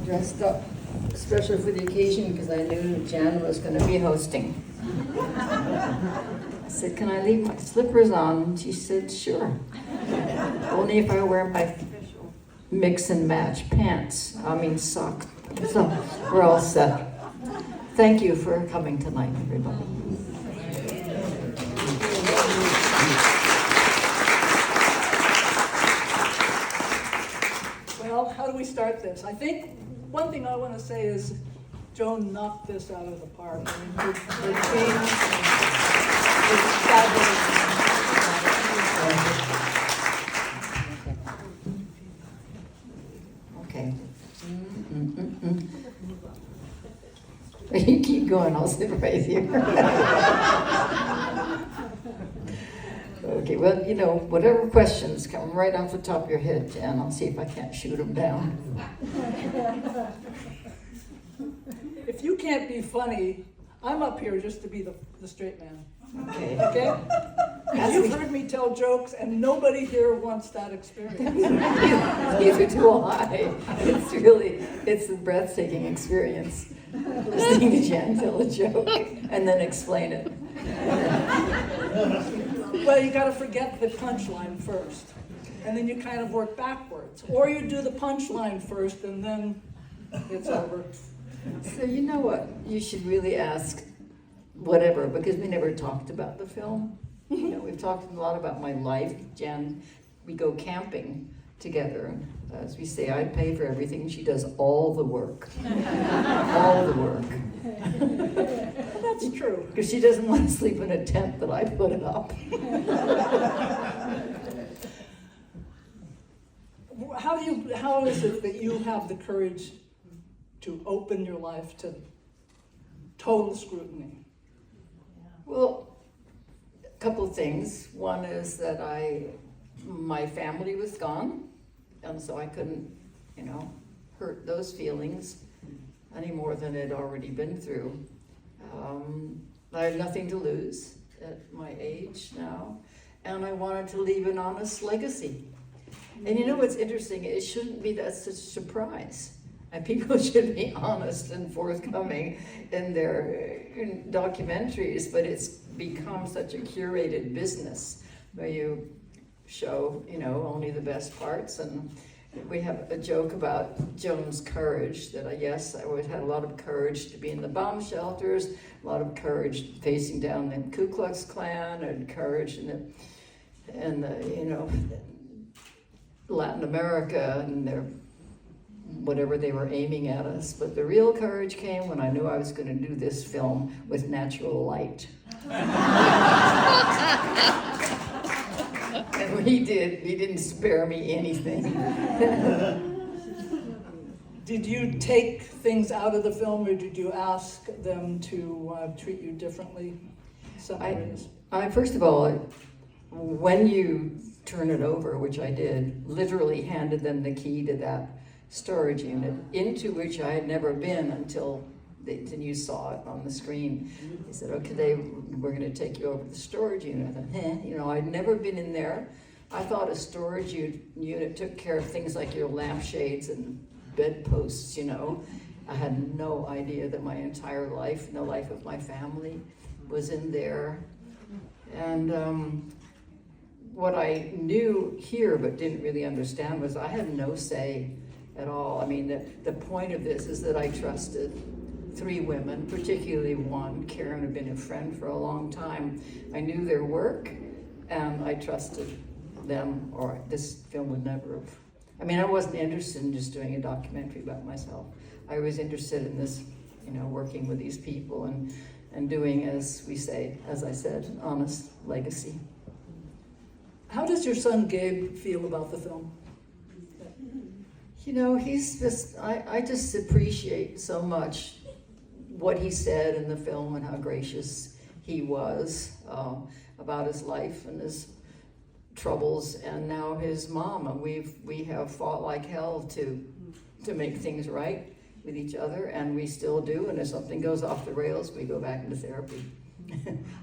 dressed up, especially for the occasion, because I knew Jan was going to be hosting. I said, "Can I leave my slippers on?" And she said, "Sure. Only if I wear my mix and match pants. Socks." So we're all set. Thank you for coming tonight, everybody. Well, how do we start this? I think one thing I want to say is Joan knocked this out of the park. I mean, her team is fabulous. Okay. You keep going, I'll sit right here. Okay, well, whatever questions come right off the top of your head, Jan, I'll see if I can't shoot them down. If you can't be funny, I'm up here just to be the straight man. Okay. Okay? Because you've heard me tell jokes, and nobody here wants that experience. Neither do I. It's a breathtaking experience. Listening to Jan tell a joke and then explain it. Well, you got to forget the punchline first, and then you kind of work backwards. Or you do the punchline first, and then it's over. So you know what? You should really ask whatever, because we never talked about the film. We've talked a lot about my life. Jan, we go camping together. As we say, I pay for everything. She does all the work. All the work. That's true. Because she doesn't want to sleep in a tent that I put up. How is it that you have the courage to open your life to total scrutiny? Well, a couple of things. One is that my family was gone, and so I couldn't, hurt those feelings any more than I'd already been through. I had nothing to lose at my age now, and I wanted to leave an honest legacy. And what's interesting? It shouldn't be that such a surprise. And people should be honest and forthcoming in their documentaries, but it's become such a curated business where you show, only the best parts. And we have a joke about Joan's courage, that I always had a lot of courage to be in the bomb shelters, a lot of courage facing down the Ku Klux Klan, and courage in Latin America and whatever they were aiming at us. But the real courage came when I knew I was going to do this film with natural light. And he didn't spare me anything. Did you take things out of the film, or did you ask them to treat you differently? I first of all, when you turn it over, which I did, literally handed them the key to that storage unit, into which I had never been until you saw it on the screen. They said, "Okay, we're going to take you over to the storage unit." I thought, I'd never been in there. I thought a storage unit took care of things like your lampshades and bedposts, I had no idea that my entire life and the life of my family was in there. And what I knew here but didn't really understand was I had no say at all. The point of this is that I trusted 3 women, particularly one. Karen had been a friend for a long time. I knew their work, and I trusted them, or this film would never have. I wasn't interested in just doing a documentary about myself. I was interested in this, working with these people and doing, as I said, an honest legacy. How does your son Gabe feel about the film? He's just, I just appreciate so much what he said in the film and how gracious he was about his life and his troubles, and now his mom. And we have fought like hell to make things right with each other, and we still do. And if something goes off the rails, we go back into therapy.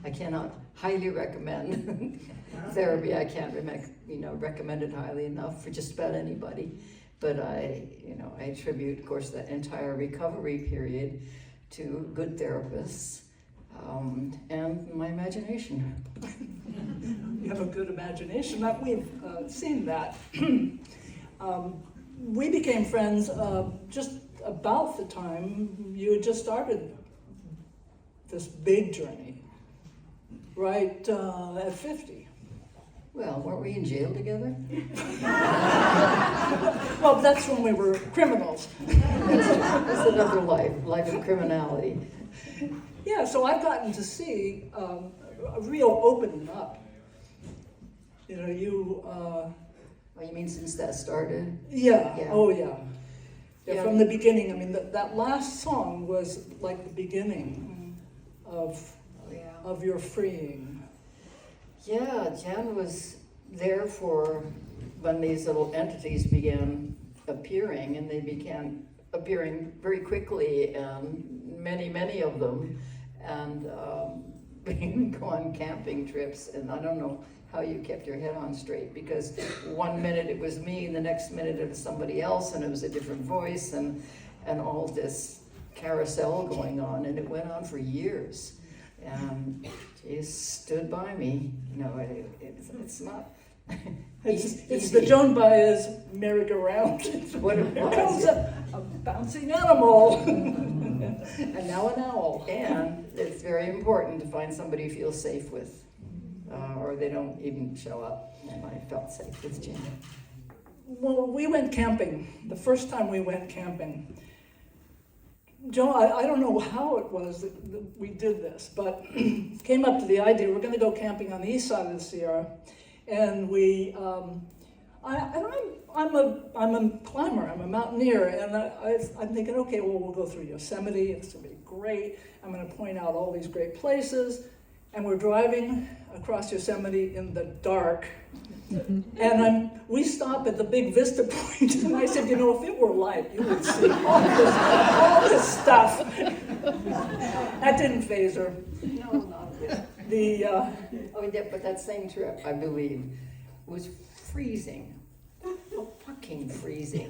I cannot highly recommend therapy. I can't recommend it highly enough for just about anybody. But I attribute, of course, that entire recovery period to good therapists and my imagination. You have a good imagination. We've seen that. We became friends just about the time you had just started this big journey, right at 50. Well, weren't we in jail together? Well, that's when we were criminals. That's another life of criminality. Yeah, so I've gotten to see a real opening up. You know, you... Oh, you mean since that started? Yeah. Yeah. Oh yeah. Yeah. From the beginning. I mean, that last song was like the beginning of your freeing. Yeah, Jan was there for when these little entities began appearing, and they began appearing very quickly, and many of them, and we would go on camping trips, and I don't know how you kept your head on straight, because one minute it was me, the next minute it was somebody else, and it was a different voice, and all this carousel going on, and it went on for years. And she stood by me. No, it's not. It's the Joan Baez merry-go-round. What it Here was. comes a bouncing animal, and now an owl. And it's very important to find somebody you feel safe with, or they don't even show up. And I felt safe with Jan. Well, we went camping. The first time we went camping, Joan, I don't know how it was that we did this, but came up to the idea we're going to go camping on the east side of the Sierra, and we. I'm a climber. I'm a mountaineer, and I'm thinking, okay, well, we'll go through Yosemite. It's going to be great. I'm going to point out all these great places, and we're driving across Yosemite in the dark. And we stop at the big vista point, and I said, you know, if it were light, you would see all this stuff. That didn't faze her. No, not really. But that same trip, I believe, was freezing. Fucking freezing.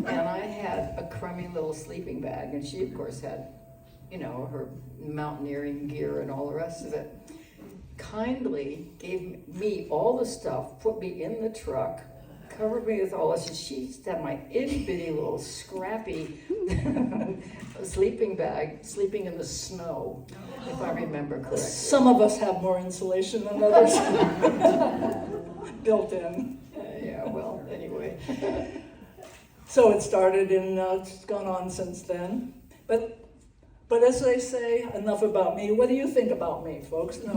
And I had a crummy little sleeping bag, and she, of course, had, her mountaineering gear and all the rest of it. Kindly gave me all the stuff, put me in the truck, covered me with all this, and she had my itty bitty little scrappy sleeping bag, sleeping in the snow, if I remember correctly. Some of us have more insulation than others built in. Yeah, well, anyway. So it started, and it's gone on since then. But as they say, enough about me. What do you think about me, folks? No.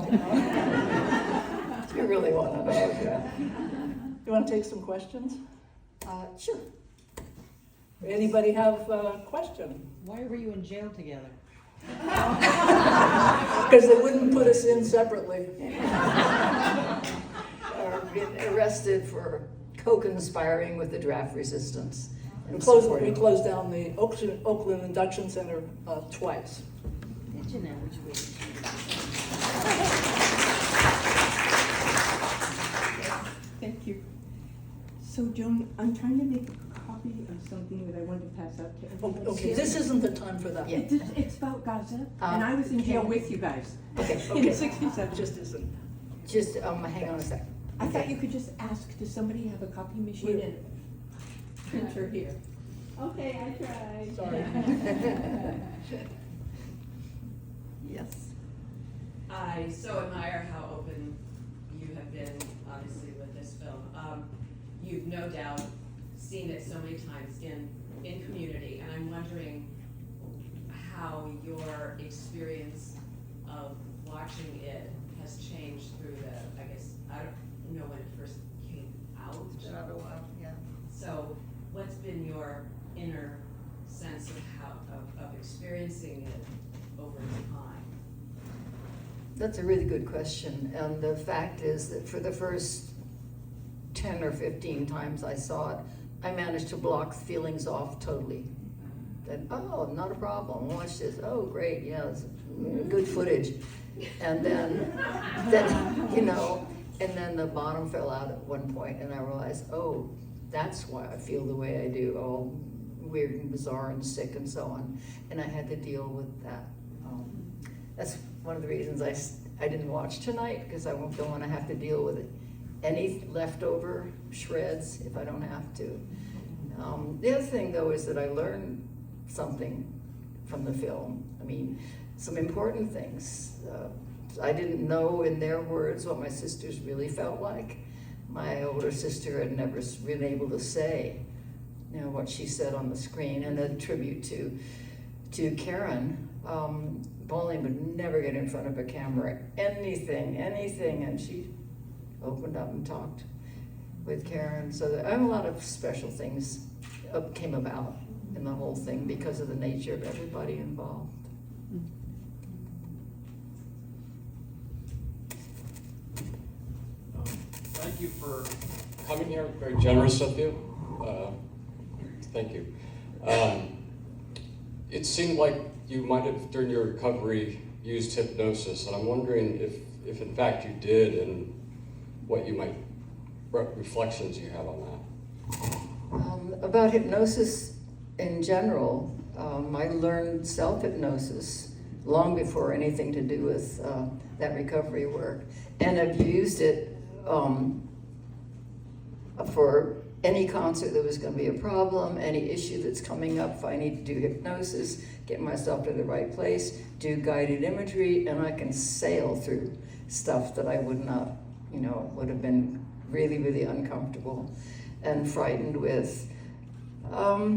You really want to know? Yeah. You want to take some questions? Sure. Anybody have a question? Why were you in jail together? Because they wouldn't put us in separately. Get arrested for co-conspiring with the draft resistance. We closed down the Oakland Induction Center twice. Did you know which way? Thank you. So, Joan, I'm trying to make a copy of something that I want to pass out to everybody. Okay, this isn't the time for that. Yeah. It's about Gaza, and I was in jail with you guys Okay. in '67. Just isn't. Just hang on a sec. I thought you could just ask, does somebody have a copy machine and printer here? Okay, I tried. Sorry. Yes. I so admire how open you have been, obviously, with this film. You've no doubt seen it so many times in community, and I'm wondering how your experience of watching it has changed through the, I guess, I don't know when it first came out. It's been out a while, yeah. So what's been your inner sense of of experiencing it over time? That's a really good question. And the fact is that for the first 10 or 15 times I saw it, I managed to block feelings off totally. That, oh, not a problem, watch this, oh, great, yeah, it's good footage. And then and then the bottom fell out at one point, and I realized, oh, that's why I feel the way I do, all weird and bizarre and sick and so on. And I had to deal with that. That's one of the reasons I didn't watch tonight, because I don't want to have to deal with it. Any leftover shreds if I don't have to. The other thing, though, is that I learned something from the film. I mean, some important things. I didn't know, in their words, what my sisters really felt like. My older sister had never been able to say, you know, what she said on the screen. And a tribute to Karen. Pauline would never get in front of a camera, anything, and she opened up and talked with Karen. So a lot of special things came about in the whole thing because of the nature of everybody involved. Thank you for coming here, very generous of you. Thank you. It seemed like you might have, during your recovery, used hypnosis, and I'm wondering if in fact you did, and what reflections you have on that. About hypnosis in general, I learned self-hypnosis long before anything to do with that recovery work, and I've used it for any concert that was going to be a problem, any issue that's coming up. If I need to do hypnosis, get myself to the right place, do guided imagery, and I can sail through stuff that I would not, would have been really, really uncomfortable and frightened with. I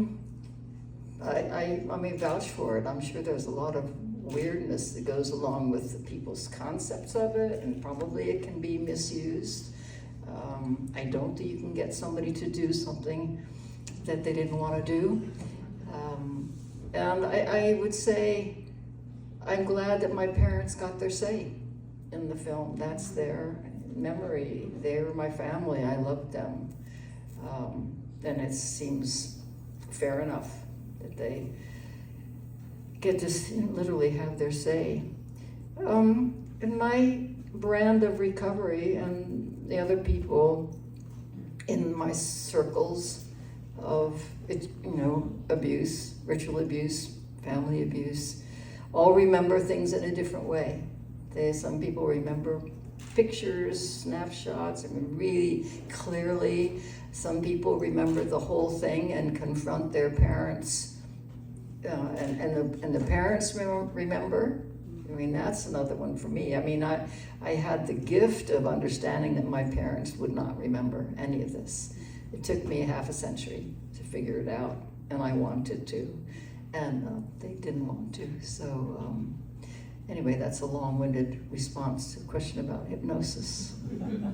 may vouch for it. I'm sure there's a lot of weirdness that goes along with the people's concepts of it, and probably it can be misused. I don't think you can get somebody to do something that they didn't want to do. And I would say I'm glad that my parents got their say in the film. That's their memory. They were my family. I loved them. And it seems fair enough that they get to literally have their say. In my brand of recovery, and the other people in my circles of abuse, ritual abuse, family abuse, all remember things in a different way. Some people remember pictures, snapshots, really clearly. Some people remember the whole thing and confront their parents, and the parents remember. I mean, that's another one for me. I mean, I had the gift of understanding that my parents would not remember any of this. It took me half a century to figure it out, and I wanted to, and they didn't want to. So anyway, that's a long-winded response to a question about hypnosis.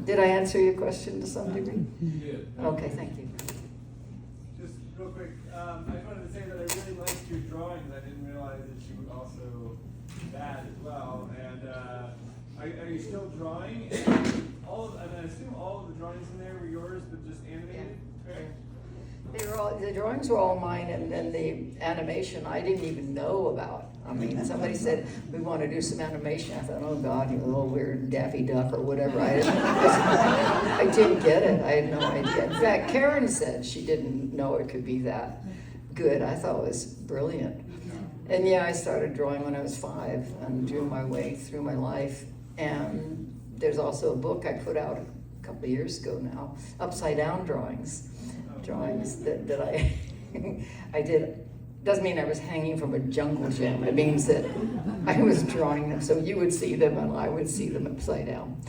Did I answer your question to some degree? You did. Okay, thank you. Just real quick, I just wanted to say that I really liked your drawings. I didn't realize that you also that as well. And are you still drawing? And I assume all of the drawings in there were yours, but just animated, correct? The drawings were all mine, and then the animation I didn't even know about. I mean, somebody said, we want to do some animation. I thought, oh God, you little weird Daffy Duck or whatever. I didn't get it. I had no idea. In fact, Karen said she didn't know it could be that good. I thought it was brilliant. And yeah, I started drawing when I was 5 and drew my way through my life. And there's also a book I put out a couple of years ago now, upside down drawings that I did. Doesn't mean I was hanging from a jungle gym. It means that I was drawing them so you would see them and I would see them upside down.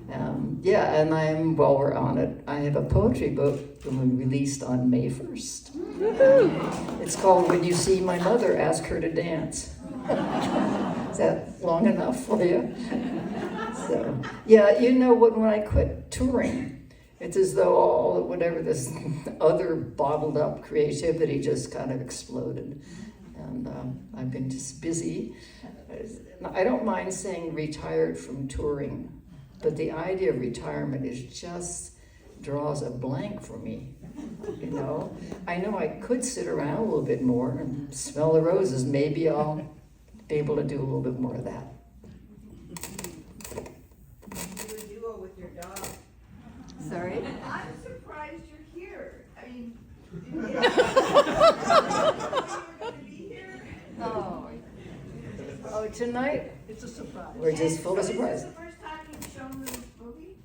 And while we're on it, I have a poetry book that will be released on May 1st. It's called When You See My Mother, Ask Her to Dance. Is that long enough for you? So, yeah, when I quit touring, it's as though whatever this other bottled up creativity just kind of exploded. And I've been just busy. I don't mind saying retired from touring, but the idea of retirement draws a blank for me. I know I could sit around a little bit more and smell the roses. Maybe I'll be able to do a little bit more of that. Do a duo with your dog. Sorry? I'm surprised you're here. Oh, tonight, It's a surprise. we're just full of surprise. Is this the first time you've shown the movie?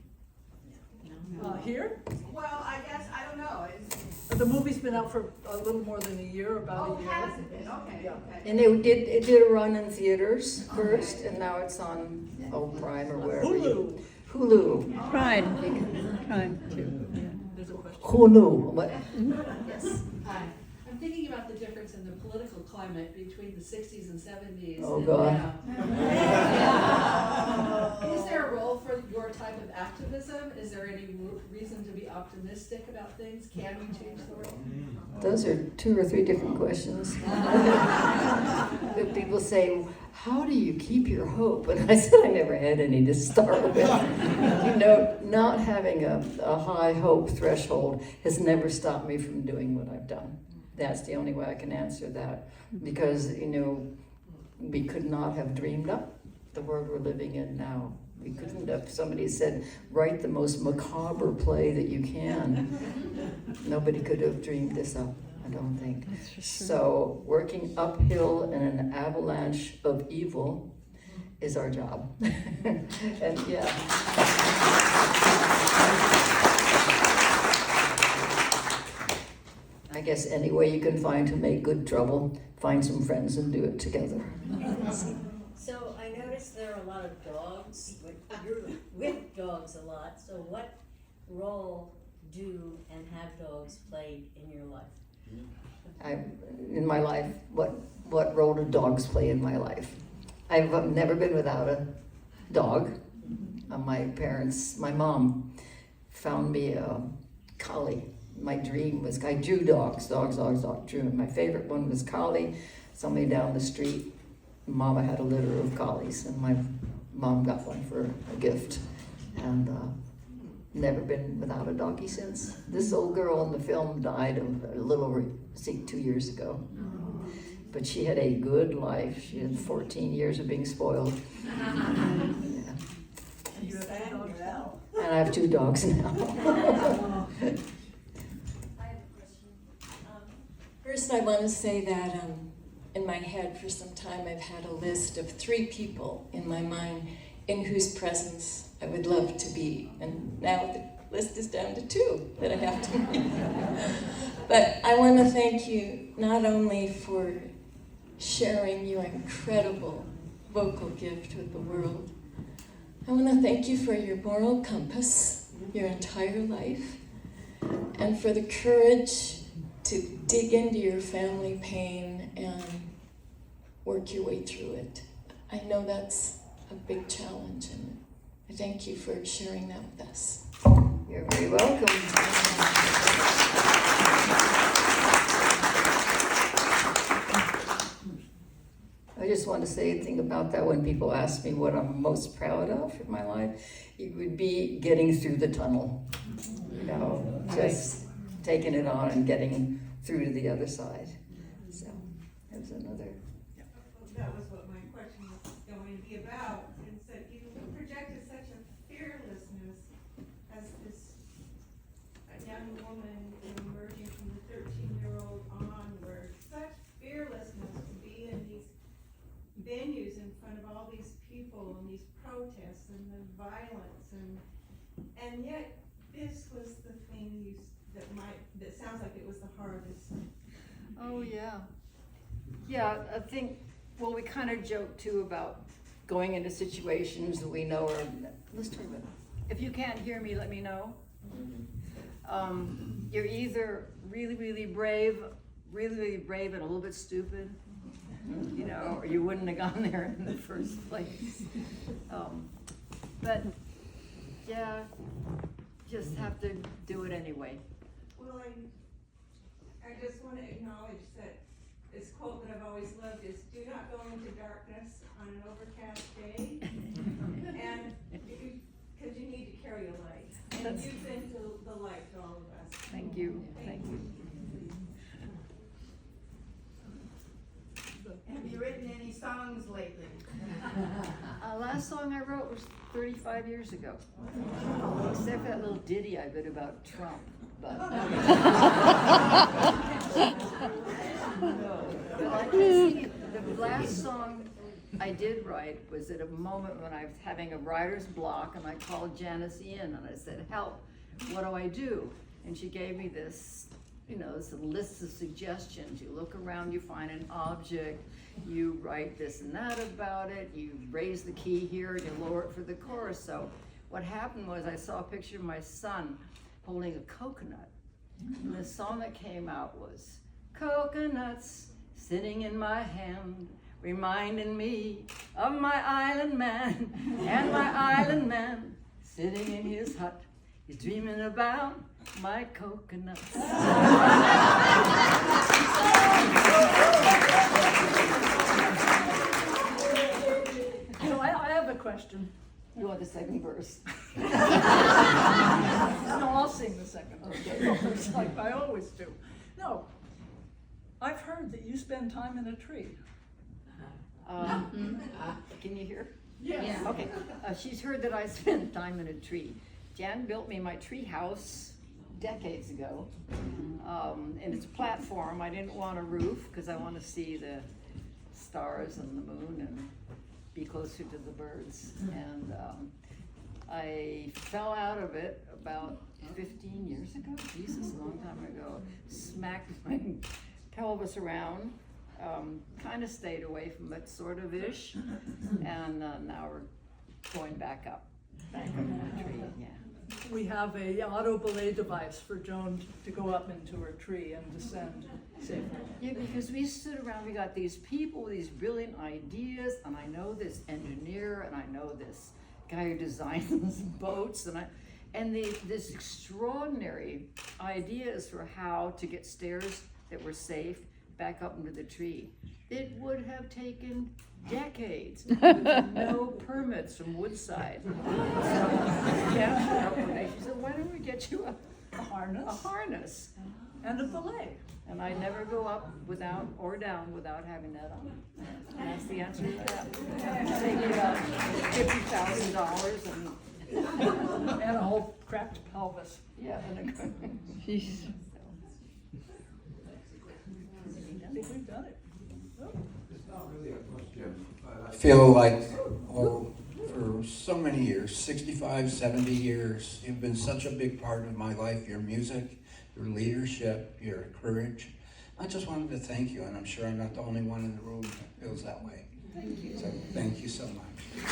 Here, Well, I guess, I don't know. the movie's been out for a little more than a year, about Oh, a year. has it been? Okay, Yeah. okay. And it did a run in theaters first, and now it's on Prime or wherever. Hulu. Hulu. Prime too. There's a question. Hulu. What? Yes. Hi. I'm thinking about the difference in the political climate between the 60s and 70s. Oh, and God. now. Is there a role for your type of activism? Is there any reason to be optimistic about things? Can we change the world? Those are 2 or 3 different questions. People say, how do you keep your hope? And I said, I never had any to start with. You know, not having a high hope threshold has never stopped me from doing what I've done. That's the only way I can answer that. Because, you know, we could not have dreamed up the world we're living in now. We couldn't have. Somebody said, write the most macabre play that you can. Nobody could have dreamed this up, I don't think. So working uphill in an avalanche of evil is our job. And yeah. I guess any way you can find to make good trouble, find some friends and do it together. So I noticed there are a lot of dogs, you're with dogs a lot, so what role do and have dogs played in your life? In my life, what role do dogs play in my life? I've never been without a dog. My mom found me a collie. My dream was, I drew dogs, drew. My favorite one was collie. Somebody down the street, Mama had a litter of collies, and my mom got one for a gift. And never been without a doggy since. This old girl in the film died a little over 2 years ago. But she had a good life. She had 14 years of being spoiled. Yeah. You have 2 dogs now. And I have 2 dogs now. First, I want to say that in my head for some time I've had a list of 3 people in my mind in whose presence I would love to be. And now the list is down to 2 that I have to meet. But I want to thank you not only for sharing your incredible vocal gift with the world. I want to thank you for your moral compass, your entire life, and for the courage to dig into your family pain and work your way through it. I know that's a big challenge, and I thank you for sharing that with us. You're very welcome. I just want to say a thing about that. When people ask me what I'm most proud of in my life, it would be getting through the tunnel. You know, just taking it on and getting through to the other side. So that was another. That was what my question was going to be about, and said you projected such a fearlessness as this young woman emerging from the 13-year-old onward, such fearlessness to be in these venues in front of all these people and these protests and the violence, and yet this was the thing that sounds like it was the hardest. Oh, yeah. Yeah, I think, well, we kind of joke too about going into situations that we know are, let's talk about it. If you can't hear me, let me know. You're either really, really brave and a little bit stupid, you know, or you wouldn't have gone there in the first place. But, yeah, just have to do it anyway. Well, I just want to acknowledge that this quote that I've always loved is, do not go into darkness on an overcast day. And because you need to carry a light. And you've been the light to all of us. Thank you, thank you. Have you written any songs lately? Last song I wrote was 35 years ago. Except for that little ditty I did about Trump. but. But I can see, the last song I did write was at a moment when I was having a writer's block, and I called Janice in and I said, help, what do I do? And she gave me this, this list of suggestions. You look around, you find an object, you write this and that about it, you raise the key here, and you lower it for the chorus. So what happened was I saw a picture of my son holding a coconut. And the song that came out was, coconuts sitting in my hand, reminding me of my island man, and my island man sitting in his hut. He's dreaming about my coconuts. I have a question. You want the second verse? No, I'll sing the second verse, like I always do. No, I've heard that you spend time in a tree. Can you hear? Yes. Okay, she's heard that I spend time in a tree. Jan built me my tree house decades ago, and it's a platform. I didn't want a roof because I want to see the stars and the moon and be closer to the birds. And I fell out of it about 15 years ago, Jesus, a long time ago, smacked my pelvis around, kind of stayed away from it, sort of ish, and now we're going back up in the tree, yeah. We have a auto belay device for Joan to go up into her tree and descend safely. Yeah, because we stood around, we got these people with these brilliant ideas, and I know this engineer, and I know this guy who designs boats, and this extraordinary ideas for how to get stairs that were safe back up into the tree. It would have taken decades with no permits from Woodside. So Jan showed up one day, she said, why don't we get you A harness. a harness? And a belay. And I never go up without, or down without having that on. And that's the answer to that. It saved me about $50,000 and, And a whole cracked pelvis. yeah, and Jeez. I think we've done it. I feel like, for so many years, 65, 70 years, you've been such a big part of my life, your music, your leadership, your courage. I just wanted to thank you, and I'm sure I'm not the only one in the room that feels that way. Thank you. So, thank you so much.